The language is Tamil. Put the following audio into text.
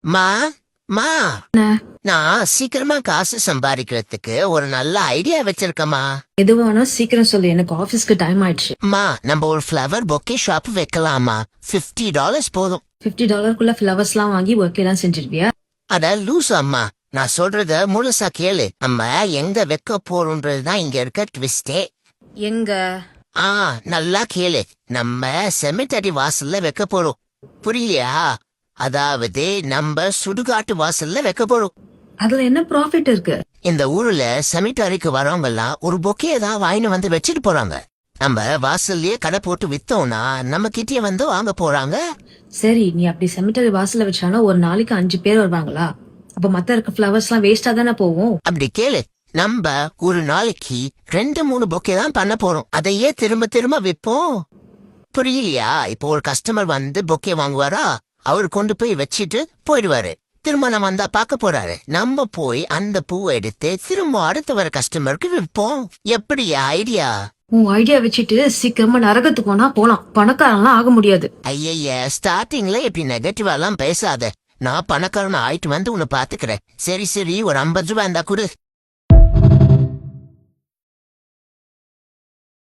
மா மா என்ன? நான் சீக்கிரமா காசு சம்பாதிக்கிறதுக்கு ஒரு நல்ல ஐடியா வச்சிருக்கேம்மா. எதுவானோ சீக்கிரம் சொல்லு, எனக்கு ஆபீஸ்க்கு டைம் ஆயிடுச்சு. நம்ம ஒரு ஃப்ளவர் பொக்கே ஷாப் வைக்கலாமா? $50 போதும். $50 ஃபிளவர்ஸ்லாம் வாங்கி ஒர்க் எல்லாம் செஞ்சிருவியா? அட லூஸ் அம்மா, நான் சொல்றத முழுசா கேளு. நம்ம எங்க வைக்க போறோம்ன்றதுதான் இங்க இருக்க ட்விஸ்டே. எங்க? நல்லா கேளு. நம்ம செமிட்டரி வாசல்ல வைக்க போறோம். புரியலையா? அதாவது நம்ம சுடுகாட்டு வாசல்ல வைக்க போறோம். அதுல என்ன ப்ராஃபிட் இருக்கு? இந்த ஊர்ல செமிட்டரிக்கு வரவங்க எல்லாம் ஒரு பொக்கே தான் வாங்கிட்டு வந்து வச்சுட்டு போறாங்க. நம்ம வாசல்லயே கடை போட்டு வித்தோம்னா நம்ம கிட்டே வந்து வாங்க போறாங்க. சரி, நீ அப்படி செமிட்டரி வாசல்ல வச்சாலும் ஒரு நாளைக்கு 5 பேர் வருவாங்களா? அப்ப மத்த இருக்க ஃபிளவர்ஸ் எல்லாம் வேஸ்டா தானே போகும். அப்படி கேளு. நம்ம ஒரு நாளைக்கு 2-3 பொக்கே தான் பண்ண போறோம். அதையே திரும்ப திரும்ப விற்போம். புரியலையா? இப்போ ஒரு கஸ்டமர் வந்து பொக்கே வாங்குவாரா, அவரு கொண்டு போய் வச்சிட்டு போயிடுவாரு. திரும்ப நம்ம வந்தா பார்க்க போறாரு. நம்ம போய் அந்த பூவை எடுத்து திரும்ப அடுத்த வர கஸ்டமருக்கு விற்போம். எப்படி ஐடியா? உன் ஐடியா வச்சுட்டு சீக்கிரமா நரகத்துக்கு போனா போலாம், பணக்காரன்லாம் ஆக முடியாது. ஐய, ஸ்டார்டிங்ல இப்படி நெகட்டிவா எல்லாம் பேசாத. நான் பணக்காரன் ஆயிட்டு வந்து உன்னை பாத்துக்கிறேன். சரி ஒரு $50 இருந்தா கொடு.